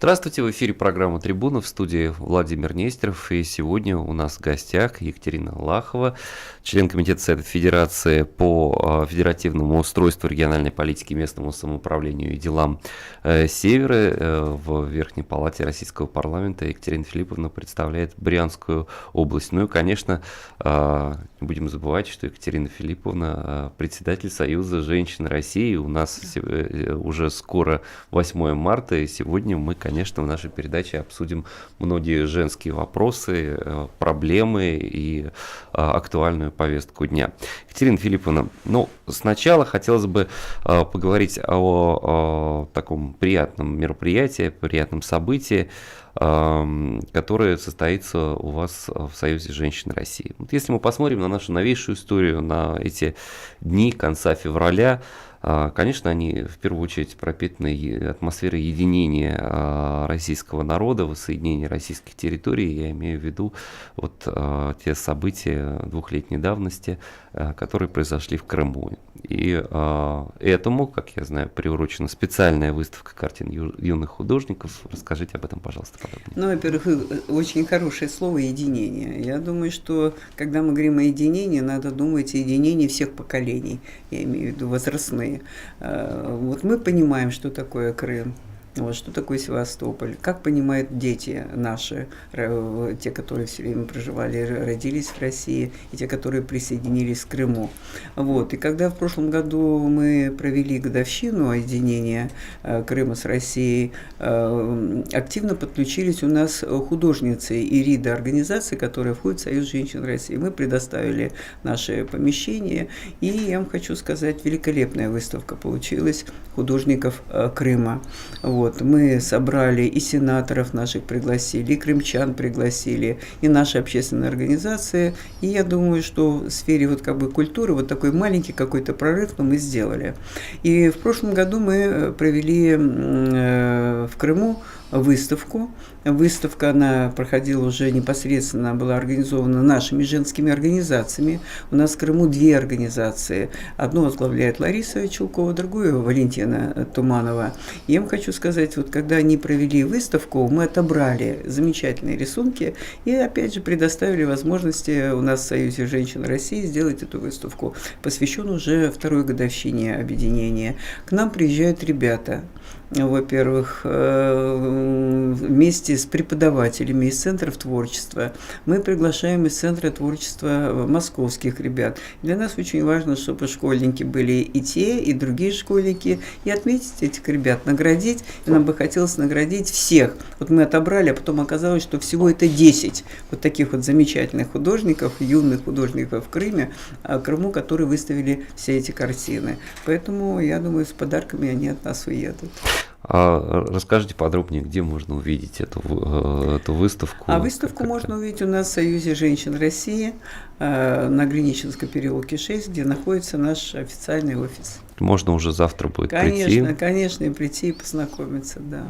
Здравствуйте, в эфире программа «Трибуна», в студии Владимир Нестеров, и сегодня у нас в гостях Екатерина Лахова, член Комитета Совета Федерации по федеративному устройству, региональной политике, местному самоуправлению и делам Севера в Верхней Палате Российского парламента. Екатерина Филипповна представляет Брянскую область. Ну и, конечно, не будем забывать, что Екатерина Филипповна председатель Союза женщин России. У нас уже скоро 8 марта, и сегодня мы, конечно, в нашей передаче обсудим многие женские вопросы, проблемы и актуальную повестку дня. Екатерина Филипповна, сначала хотелось бы поговорить о таком приятном мероприятии, приятном событии, которое состоится у вас в Союзе женщин России. Вот если мы посмотрим на нашу новейшую историю, на эти дни конца февраля, конечно, они в первую очередь пропитаны атмосферой единения российского народа, воссоединения российских территорий. Я имею в виду те события двухлетней давности, которые произошли в Крыму. И этому, как я знаю, приурочена специальная выставка картин юных художников. Расскажите об этом, пожалуйста, подробнее. Во-первых, очень хорошее слово «единение». Я думаю, что когда мы говорим о единении, надо думать о единении всех поколений, я имею в виду возрастные. Вот мы понимаем, что такое Крым. Что такое Севастополь, как понимают дети наши, те, которые все время проживали, родились в России, и те, которые присоединились к Крыму. И когда в прошлом году мы провели годовщину единения Крыма с Россией, активно подключились у нас художницы и РИДа организации, которая входит в Союз женщин России. Мы предоставили наши помещения, и я вам хочу сказать, великолепная выставка получилась художников Крыма. Мы собрали и сенаторов наших пригласили, и крымчан пригласили, и наши общественные организации. И я думаю, что в сфере культуры такой маленький какой-то прорыв мы сделали. И в прошлом году мы провели в Крыму выставку. Выставка, она проходила уже непосредственно, была организована нашими женскими организациями. У нас в Крыму две организации. Одну возглавляет Лариса Чулкова, другую Валентина Туманова. Я вам хочу сказать, когда они провели выставку, мы отобрали замечательные рисунки и, опять же, предоставили возможности у нас в Союзе женщин России сделать эту выставку, посвященную уже второй годовщине объединения. К нам приезжают ребята. Во-первых, вместе с преподавателями из центров творчества. Мы приглашаем из центра творчества московских ребят. Для нас очень важно, чтобы школьники были и те, и другие школьники, и отметить этих ребят, наградить. И нам бы хотелось наградить всех. Мы отобрали, а потом оказалось, что всего это 10 таких замечательных художников, юных художников в Крыму, которые выставили все эти картины. Поэтому, я думаю, с подарками они от нас уедут. Расскажите подробнее, где можно увидеть эту выставку? Выставку можно увидеть у нас в Союзе женщин России на Гриничинском переулке 6, где находится наш официальный офис. Можно уже завтра будет прийти. Конечно, и прийти и познакомиться, да.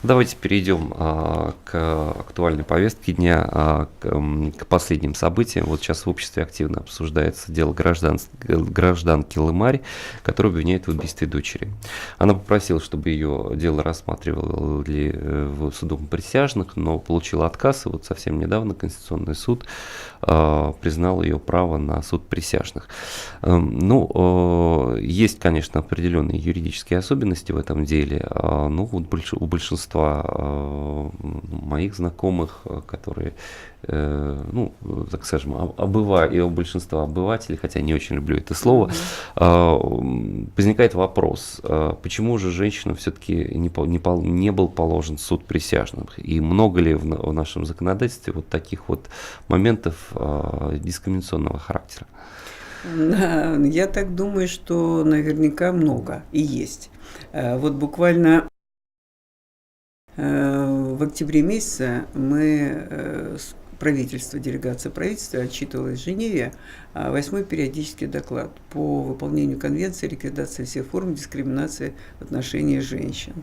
Давайте перейдем к актуальной повестке дня, к последним событиям. Сейчас в обществе активно обсуждается дело гражданки Лымарь, которую обвиняют в убийстве дочери. Она попросила, чтобы ее дело рассматривали в судом присяжных, но получила отказ, и совсем недавно Конституционный суд признал ее право на суд присяжных. Есть, конечно, определенные юридические особенности в этом деле. У большинства моих знакомых, которые, так скажем, и у большинства обывателей, хотя не очень люблю это слово, возникает вопрос, почему же женщинам все-таки не был положен суд присяжных? И много ли в нашем законодательстве таких моментов дискриминационного характера? Я так думаю, что наверняка много и есть. Буквально в октябре месяце мы делегация правительства отчитывалась в Женеве 8-й периодический доклад по выполнению Конвенции о ликвидации всех форм дискриминации в отношении женщин.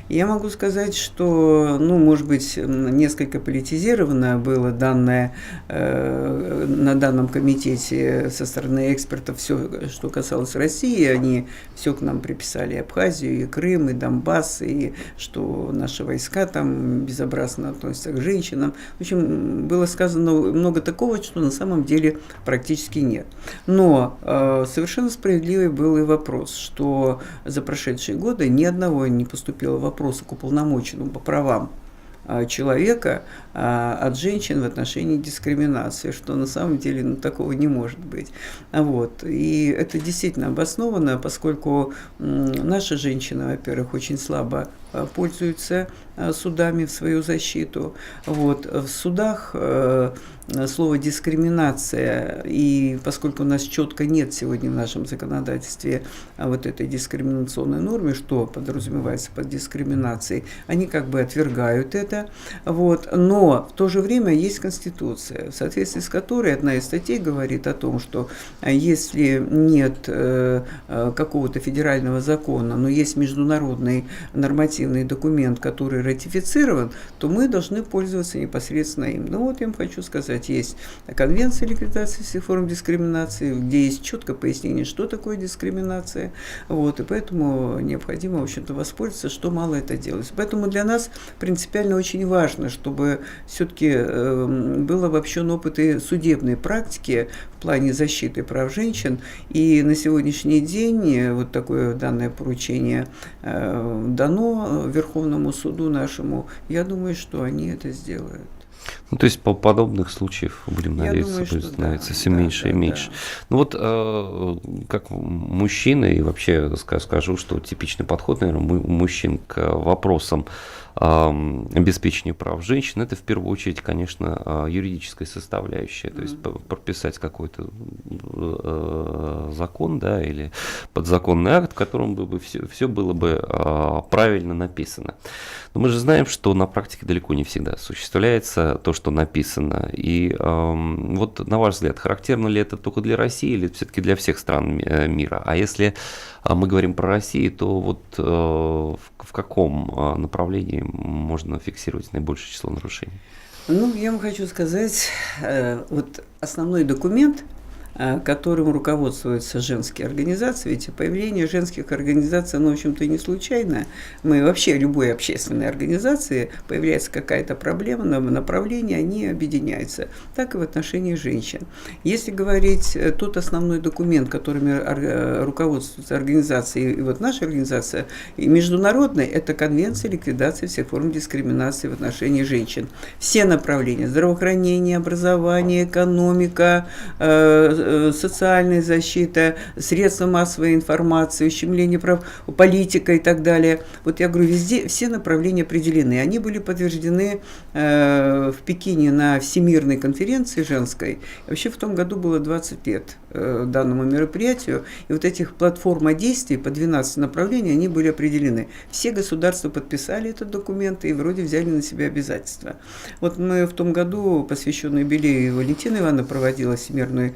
Я могу сказать, что, может быть, несколько политизировано было данное на данном комитете со стороны экспертов все, что касалось России. Они все к нам приписали: и Абхазию, и Крым, и Донбасс, и что наши войска там безобразно относятся к женщинам. В общем, было сказано много такого, что на самом деле практически нет. Но совершенно справедливый был и вопрос, что за прошедшие годы ни одного не поступило вопроса к уполномоченному по правам человека от женщин в отношении дискриминации, что на самом деле такого не может быть. Вот. И это действительно обосновано, поскольку наши женщины, во-первых, очень слабо пользуются судами в свою защиту. Вот. В судах слово «дискриминация», и поскольку у нас четко нет сегодня в нашем законодательстве вот этой дискриминационной нормы, что подразумевается под дискриминацией, они как бы отвергают это. Вот. Но в то же время есть Конституция, в соответствии с которой одна из статей говорит о том, что если нет какого-то федерального закона, но есть международный нормативный документ, который ратифицирован, то мы должны пользоваться непосредственно им. Ну вот я вам хочу сказать, есть Конвенция о ликвидации всех форм дискриминации, где есть четкое пояснение, что такое дискриминация, вот, и поэтому необходимо, в общем-то, воспользоваться, что мало это делается. Поэтому для нас принципиально очень важно, чтобы все-таки был обобщен опыт и судебной практики в плане защиты прав женщин, и на сегодняшний день вот такое данное поручение дано Верховному суду нашему. Я думаю, что они это сделают. То есть по подобных случаев, будем надеяться, будет становиться все меньше и меньше. Да. Ну вот как мужчина, и вообще скажу, что типичный подход, наверное, у мужчин к вопросам обеспечения прав женщин, это в первую очередь, конечно, юридическая составляющая, то есть прописать какой-то закон, да, или подзаконный акт, в котором бы все было бы правильно написано. Но мы же знаем, что на практике далеко не всегда осуществляется то, что написано. И вот, на ваш взгляд, характерно ли это только для России или все-таки для всех стран мира? А если мы говорим про Россию, то вот в каком направлении можно фиксировать наибольшее число нарушений? Ну, я вам хочу сказать, вот основной документ, которым руководствуются женские организации, ведь появление женских организаций, в общем-то, не случайно. Мы вообще, любой общественной организации, появляется какая-то проблема, направление, они объединяются. Так и в отношении женщин. Если говорить, тот основной документ, которыми руководствуются организации, и вот наша организация, и международная, это Конвенция о ликвидации всех форм дискриминации в отношении женщин. Все направления: здравоохранение, образование, экономика, социальная защита, средства массовой информации, ущемление прав, политика и так далее. Вот я говорю, везде все направления определены. Они были подтверждены в Пекине на Всемирной конференции женской. Вообще в том году было 20 лет данному мероприятию. И вот этих платформа действий по 12 направлений, они были определены. Все государства подписали этот документ и вроде взяли на себя обязательства. Вот мы в том году, посвященный юбилею Валентины Ивановны, проводила Всемирную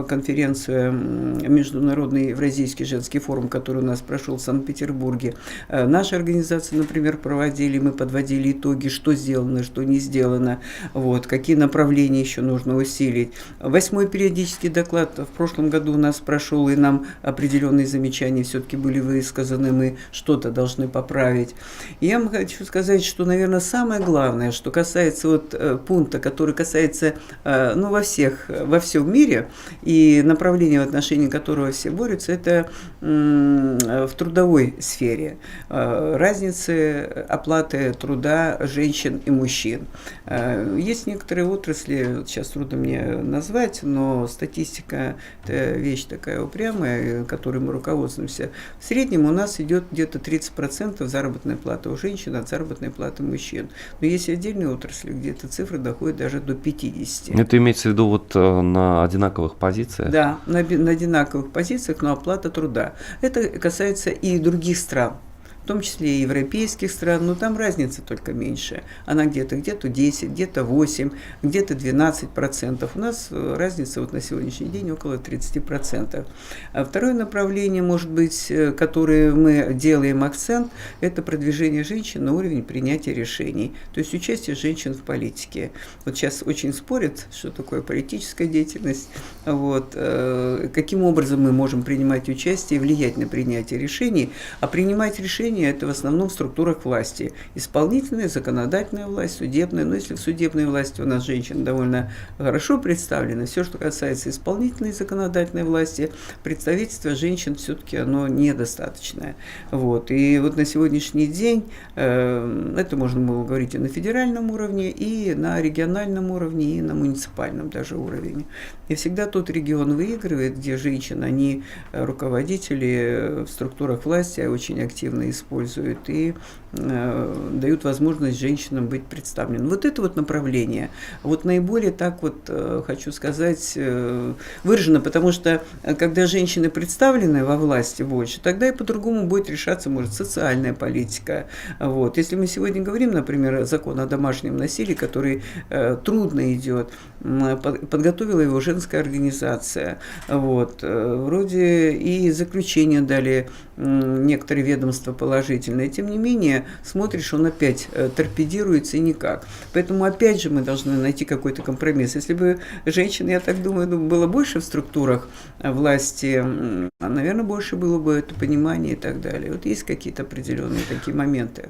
конференцию, Международный Евразийский женский форум, который у нас прошел в Санкт-Петербурге. Наши организации, например, проводили, мы подводили итоги, что сделано, что не сделано, вот, какие направления еще нужно усилить. 8-й периодический доклад в прошлом году у нас прошел, и нам определенные замечания все-таки были высказаны, мы что-то должны поправить. И я вам хочу сказать, что, наверное, самое главное, что касается вот пункта, который касается во всем мире, и направление, в отношении которого все борются, это в трудовой сфере. Разницы оплаты труда женщин и мужчин. Есть некоторые отрасли, сейчас трудно мне назвать, но статистика – это вещь такая упрямая, которой мы руководствуемся. В среднем у нас идет где-то 30% заработной платы у женщин от заработной платы мужчин. Но есть отдельные отрасли, где эта цифра доходит даже до 50%. Это имеется в виду вот на одинаковых позициях? Да, на одинаковых позициях, но оплата труда. Это касается и других стран. в том числе и европейских стран, но там разница только меньше. Она где-то 10, где-то 8, где-то 12%. У нас разница вот на сегодняшний день около 30%. А второе направление, может быть, которое мы делаем акцент, это продвижение женщин на уровень принятия решений, то есть участие женщин в политике. Вот сейчас очень спорят, что такое политическая деятельность, вот, каким образом мы можем принимать участие и влиять на принятие решений, а принимать решения это в основном в структурах власти. Исполнительная, законодательная власть, судебная, но если в судебной власти у нас женщины довольно хорошо представлены, все, что касается исполнительной и законодательной власти, представительство женщин все-таки оно недостаточное. Вот. И вот на сегодняшний день это можно было говорить и на федеральном уровне, и на региональном уровне, и на муниципальном даже уровне. И всегда тот регион выигрывает, где женщин, они руководители в структурах власти очень активно используют и дают возможность женщинам быть представленными. Вот это вот направление, вот наиболее так вот, хочу сказать, выражено, потому что когда женщины представлены во власти больше, тогда и по-другому будет решаться, может, социальная политика. Вот. Если мы сегодня говорим, например, закон о домашнем насилии, который трудно идет, подготовила его женская организация. Вот. Вроде и заключение дали некоторые ведомства положительные. Тем не менее, смотришь, он опять торпедируется и никак. Поэтому опять же мы должны найти какой-то компромисс. Если бы женщин, я так думаю, было больше в структурах власти, наверное, больше было бы это понимание и так далее. Вот есть какие-то определенные такие моменты.